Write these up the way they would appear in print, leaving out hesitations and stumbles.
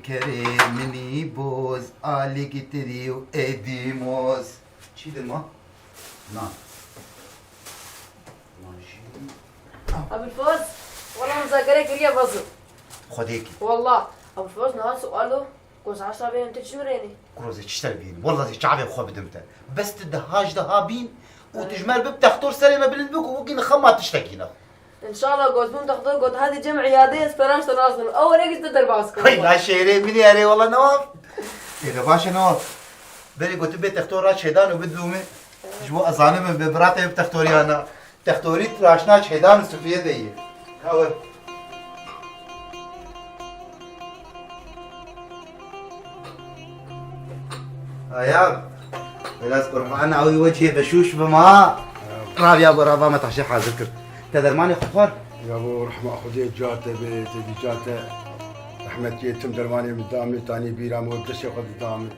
الكريم مني بوز علي كتري وإيدي موز شي دلما؟ نعم أبو الفوز والله مذاكرك لي بزر خد هيك والله أبو الفوز نهار سؤاله كوز 10 بين تجمريني كروزي تشتري بين والله زي شعبي خو بدمته بس تدهاج دهابين وتجمل بتختور سلمة بالنبوك وقين خما تشتكينا إن شاء الله قوز من تاخذوه قوز هذه جمع عيادية اسبرانش تناصر أول هيك تقدر باسكو هاي لا شيري مني يا ري والله نواف يا باشا نواف بري قلت بيت تختورات شيدان وبدومي جو أظالم ببراتي بتختوري أنا تختوري تراشنا شيدان السفية دي هاوي يا لا اذكر معنا عوي وجهي بشوش بما راب يا ابو رابا ما تحشي حاذكر تدرماني خفر يا ابو رحمه خذي جاته بيت جاته احمد يتم درماني من دامي ثاني بيرا مو بدش ياخذ دامي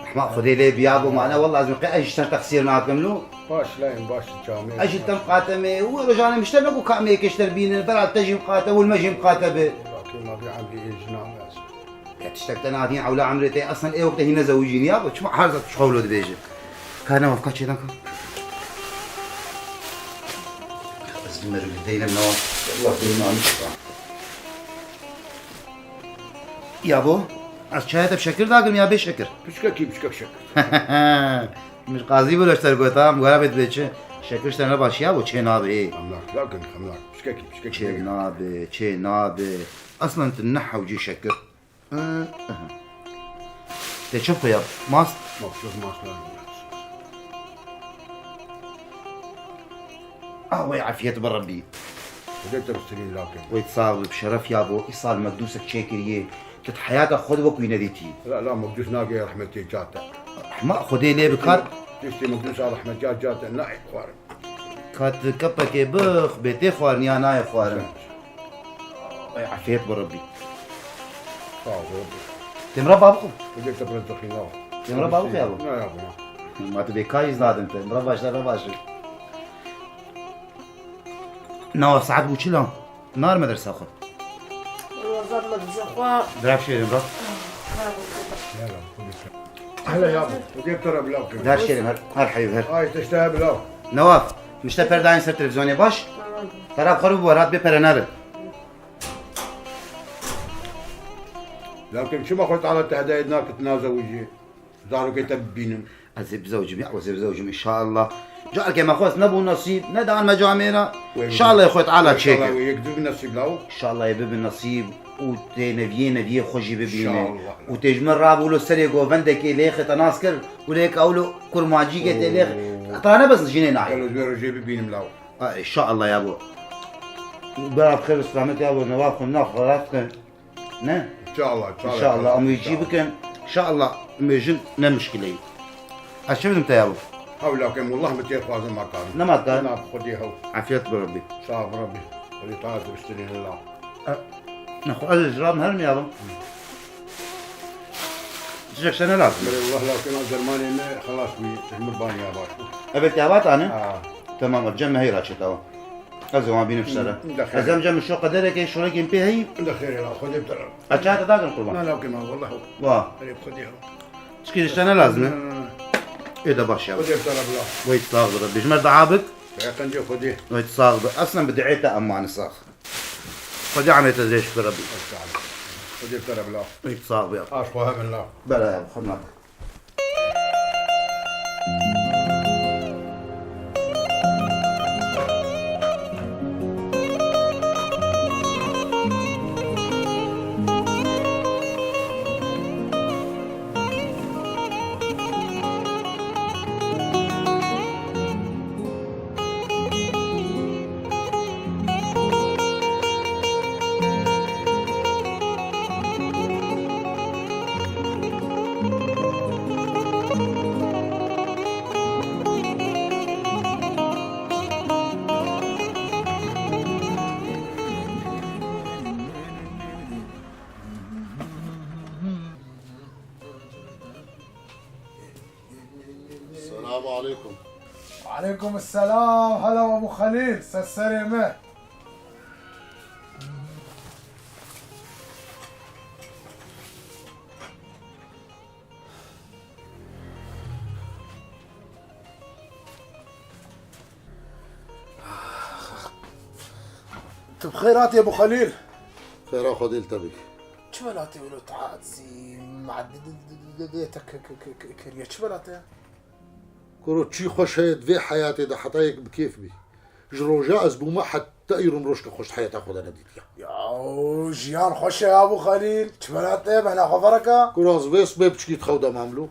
رحمه خذي لي بيابو معنا والله لازم ايش تقصير معكم له باش لاين باش الجامع ايش تم قاتمه ورجعنا مشتنا ابو كامي كشتر بين البلد تجي مقاتبه والمجي مقاتبه لكن ما بيعم بي جنان ناس تشتكت انا هذين عولا عمرتي اصلا ايه وقت هنا زوجين يابا شو حارزه تشخولوا دبيجه كان وفكات شي ذاك بس المرق دينا منوف والله دينا مشفى يابو الشاهد بشكر داقم يا بشكر بشكك بشكك مش قاضي ولا اشتر قوتام ولا بيت بيتش شكر اشتر باش يابو تشي ناب ايه خملاك لكن خملاك بشكك تشي ناب تشي ناب اصلا تنحى وجي شكر تشوف يا ماس مخصوص ماس وي عافية بربي بديت ترسلين لكن ويتصاب بشرف يابو ايصال مقدوسك شاكريه كنت حياتك خذ وين نديتي لا مقدوس ناقي يا رحمتي جاته ما خذي لي بكار تشتي مقدوس على رحمة جاته ناي خوارم كات كبك بخ بيتي خوارني انا يا خوارم وي عافية بربي تمرا بابكم بديت تبرز لا تمرا بابك يا ابو لا يا ابو ما تبي كايز ناد انت مرباش لا باش نواف ساعات بوشيلا نار مدرسة اخر الوزارة مدرسة أخوة دراب شيرين برا هلا يا ابو بديت ترى بلاك دار شيرين هر حبيب هر هاي تشتهي بلاك نواف مش تفر داين سر تلفزيوني باش ترى خرب ورات ببرنار لكن شو ما قلت على تهديدناك تنازل وجهي زارو كتب بينم أزب زوجي وزب زوجي إن شاء الله جعلك ما خوات نبو نصيب ندع المجاميرة إن شاء الله يا خوات على تشيكر إن ويكذب نصيب لاو شاء الله يبب النصيب وتنبيه خوشي ببينه الله. وتجمر رابو له سري جوفندك ليخ تناسكر وليك أولو كرماجي قت ليخ ترانا بس جيني ناعي قالوا زبيرو جيبي بينم لاو إن شاء الله يا أبو برا بخير سلامت يا أبو نواف وناف غلاتكم نه ان شاء الله إن شاء الله أمي يجيبك إن شاء الله ميجن نمشكلة أشوف أنت يا أبو هاو لكن والله متي خوازن ما كان نما كان انا خدي هاو عافية بربي صاحب ربي خلي تعال بشتري الله ناخذ الجرام هرم يا أبو تجيك سنة لازم والله لكن الزرماني ما خلاص بيتحمل باني يا باش قبلت يا بات أنا تمام الجمع هي راتشة توا أزو ما بيني بسرعة أزم جمع شو قدرك إيش شو لكن بيه هي عند خير لا خدي بترى أشهد داقن قربان لا لكن والله هو واه خلي خدي هاو تشكيل سنة لازم إيه ده باش يا أبو خدي بترى بلا ويتصاغ ربي جمر دعابك قنجي خدي ويتصاغ أصلا بدعيته أما عن الصاخ خدي عملية زيش بربي خدي بترى بلا ويتصاغ يا أبو عاش فهم الله بلا يا أبو خدنا السلام عليكم. وعليكم السلام. هلا ابو خليل سلامة. بخيرات يا ابو خليل. خير خذ التبي. شبلاتي ولو تعاتزي معدتك كريه شبلاتي. كرو تشي خوش هيد في حياتي ده حطايك بكيف بي. جرو جائز بوما حتى يرم روشك خوش حياتي أخذ أنا ديتيا. يا جيان خوش يا ابو خليل شبلاتي بهنا خبرك. كرو از بس بيبشكي تخودا معملو.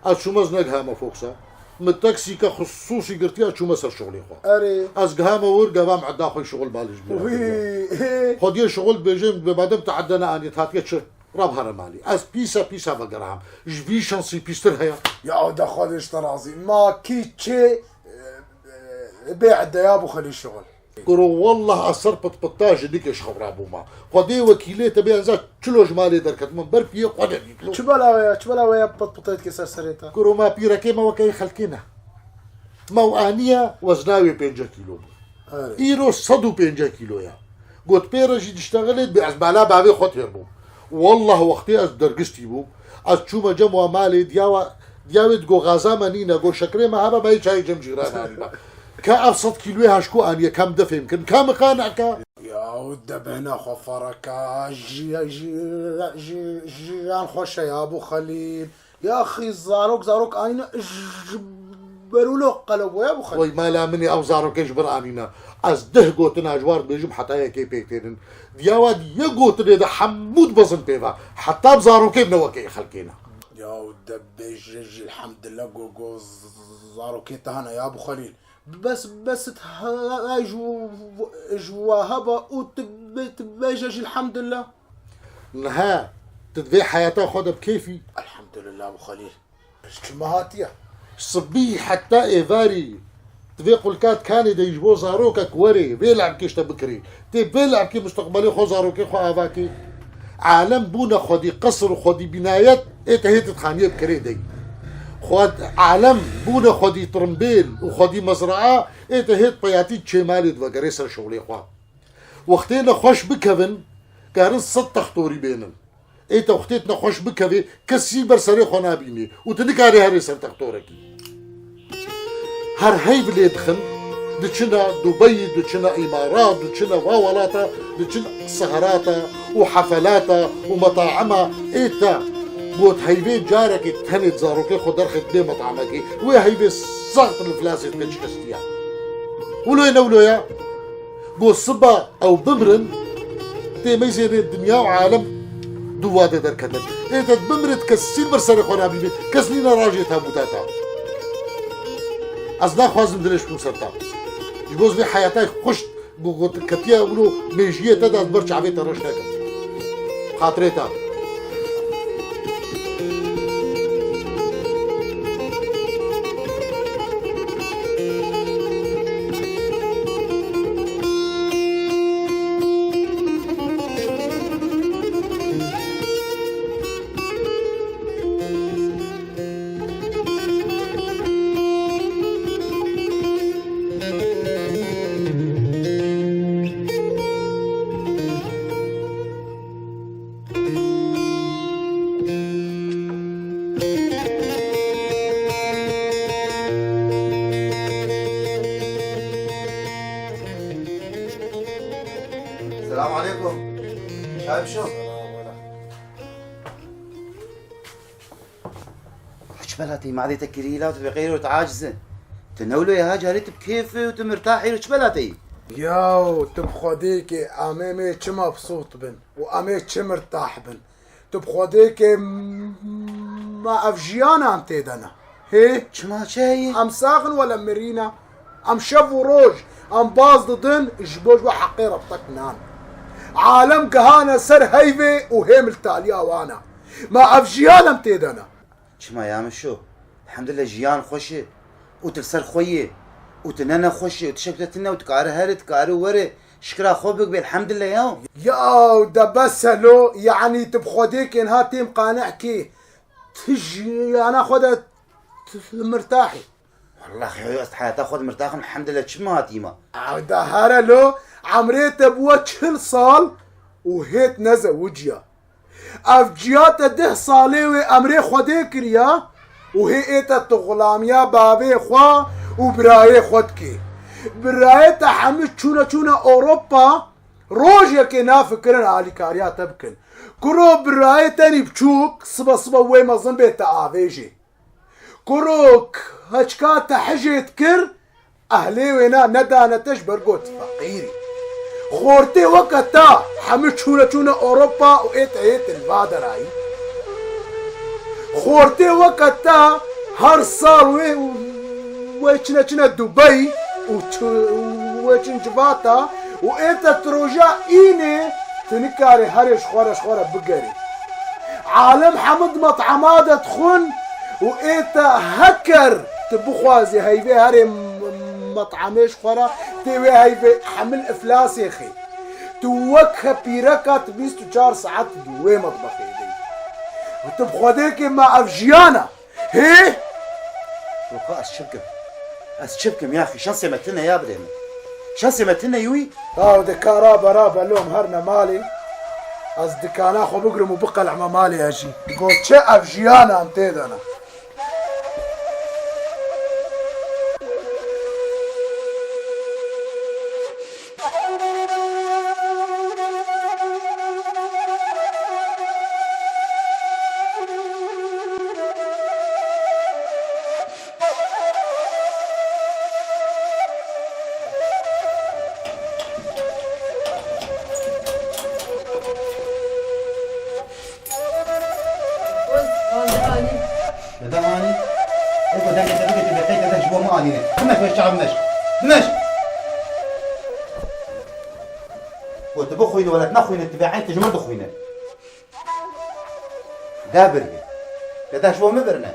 از شو مزنقها ما فوقسا. متاكسي كخصوصي قرتيها شو مسر شغلي خو. اري. از قهامة ورقة بام عدا خوي شغل بالج بي. وي. خدي شغل بيجي ببعدم تعدنا أني تهاتي شو. راب هرمالي. از بيسا بقرام. جبي شانسي بيستر هيا. يا ده خدش ترازي ما كيتشي بعد يا ابو خليل شغل. كرو والله أثر بطاج ديك إيش خبر أبو ما قدي وكيلة تبي أنزل كله جمالي دركت من بربي قدر يطلع شبلا ويا بطيت كسر سريتا كرو ما بيركي ما وكاي خلكنا موانية وزناوي 5 كيلو إيرو صدو 5 كيلو يا قلت بيرجي تشتغلت بأزبالا بابي خط يربو والله وقتي أز درجستي بو أز شو ما جموا مالي دياوي تقو غازا منينا قو شكري ما هبا ما يجي جم جيران كأبسط كيلوي هاشكو أني كم دفع يمكن كم قانعك يا ود بهنا خفرك جيان خوش يا ابو خليل يا اخي زاروك انا جبروا له قلبوا يا ابو خليل وي ما لا مني او زاروك يجبر انينا از ده قوتنا جوار بيجم حتى هيك بيتين دياواد يقوت ده حمود بزن بيفا حتى بزاروك بنوكي خلكينا يا ود بيجي الحمد لله جو زاروك هنا يا ابو خليل بس جواهبة وتبجج الحمد لله نها تدفي حياته خدها بكيفي الحمد لله ابو خليل كما هاتيا صبي حتى ايفاري تفي قلكات كان يجبو زاروكك وري بيلعب كيش تبكري تي بيلعب كي مستقبلي خو زاروكي خو افاكي عالم بونا خدي قصر وخدي بنايات ايه هيت تخانيه بكري دي خود عالم بونا خودي ترمبيل وخودي مزرعة ايه هيت بياتي تشيمالي دوغري سر شغلي خوا وقتينا خوش بكفن كارن 6 تختوري بينن ايه وقتيتنا خوش بكفي كسي برسري خونا بيني وتنكاري هاري سر تختوركي هر هاي بلي يدخل دتشنا دبي دتشنا امارات دتشنا واولاتا دتشنا سهراتا وحفلاتا ومطاعمها ايه قلت هيبي جارك تهني زاروكي خدر خدمة مطعمك وهيبي صغط الفلاسة تكنش كستيا ولو يا قلت صبا أو بمرن تي ميزين الدنيا وعالم دوادة دركتن إيه بمرن كسين برسالة خونا بيبي كسنين راجي تابوتاتا أزنا خوازم دلش بمسرتا يقوز بي حياتك خشت قلت كتيا ولو ميجيه تدا برش عبيتا رشناك خاطريتا السلام عليكم شايف شو؟ شبلاتي معدتك كريلة وتبغير وتعاجزة تنولوا يا هاجرت بكيفي وتمرتاحي شبلاتي ياو تبخديكي امامي كم مبسوط بن وامي كم مرتاح بن تبخديكي ما افجيانا ام تيدنا هي شما شاي ام ساخن ولا مرينا ام شف وروج ام باز ضدن جبوج وحقيرة بطكنان عالم كهانا سر هيبة وهيم التاليا وانا ما افجيانا ام تيدنا شما يا مشو الحمد لله جيان خوشي وتكسر خويه وتنانا خوشي وتشبتتنا وتكار هاري تكار وري شكرا خوبك بالحمد لله ياو ده بس لو يعني تبخديك انها تيم قانعكي تجي انا خدت مرتاحي والله اخي حياتي خذ مرتاح الحمد لله شما هاتيما ده هارا لو عمريت ابوه كل صال وهيت نزا وجيا افجيات ده صاليوي امري خديك ريا وهي ايتا تغلاميا بابي خوا وبراي خدكي براي تحمل چونا اوروبا روجك نافكرن على كاريا تبكن كرو براي تاني بتشوك صبا وي ما ظن بيت تعافيجي كروك هشكات حجيت كر أهلي وينا ندا نتش برقوت فقيري خورتي وقتا حمل شونا أوروبا وإيت البادراي خورتي وقتا هر صار ويشنا دبي ويشن جباتا وإيت تروجا إيني تنكاري هرش خورا بقري عالم حمد مطعمات تخون وإيتا هكر تبخوازي هيفي هري مطعميش خورا تيوي هيفي حمل إفلاس يخي توكها بيركا تبيستو 4 ساعات دوي مطبخي دي وتبخوديكي مع أفجيانا هي وقا أسشبكم يا أخي شان سمتنا يا بريم شان سمتنا يوي دكا رابا لهم هرنا مالي از دكانا خو بقرم وبقلع ما مالي أجي قول شي أفجيانا أنتيدنا دماني ايوه ده انت بقيت بحكي ده شو مالي دمشق الشعب دمشق وتبخوين ولا تنخوين التباعين تجمد خوينا ده برقي ده شو مبرنا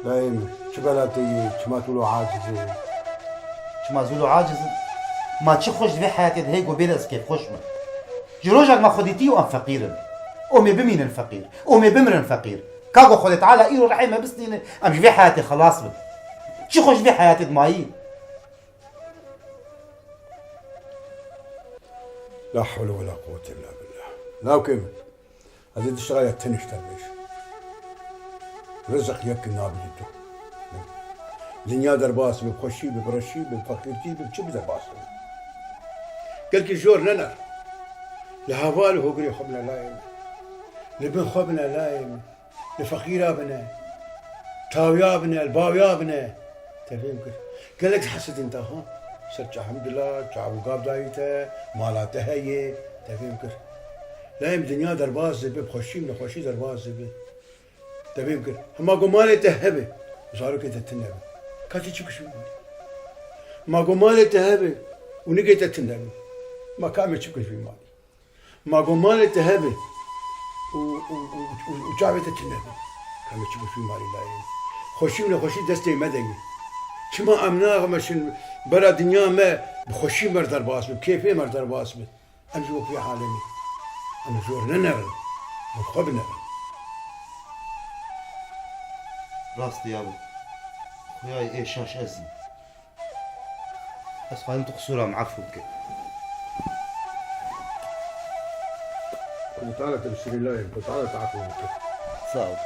دايما شبلاتي ما تقولوا عاجزة شو ما زولو عاجز ما تشخش في حياتي هيك وبيرس كيف خشمه جروجك ما خديتي وام فقير امي بمين الفقير امي بمر الفقير كاغو خدت على ايرو رحيمه بسنين امش في حياتي خلاص بد شخش في حياتي دمايي لا حول ولا قوة إلا بالله لا وكيف هذه الشغلة تنشتر ليش رزق يك النابل جدو دنيا درباس بخشي ببرشي بفقيرتي بشب درباس قال كي جور ننر لهوال هو قري خبنا لايم لبن خبنا لايم لفقير ابنا تاويا ابنا الباويا ابنا تفهم كيف قال لك حسد انت ها سرت الحمد لله تعبوا قاب دايته مالاته هي تفهم كيف لايم دنيا درباس زبي بخشي من خوشي درباس زبي تفهم كيف هم قمالي تهبه وصاروا كده تنبه كاتي تشوف شو ما قمالي تهبه ونقيت تنبه ما كامل تشوف في مالي ما قمالي تهبه وجابت تنبه كامل تشوف في مالي لايم خوشي من خوشي دستي مدني شما امنا مشن برا دنيا ما بخوشي مردر باس كيف مردر باس امجو في عالمي انا جور ننر وخبنا راستي يا ابو خوياي ايه شاش ازن بس خلينا تقصورها معفوك كنت تعالى تبشري الله كنت تعالى تعرفوا صعب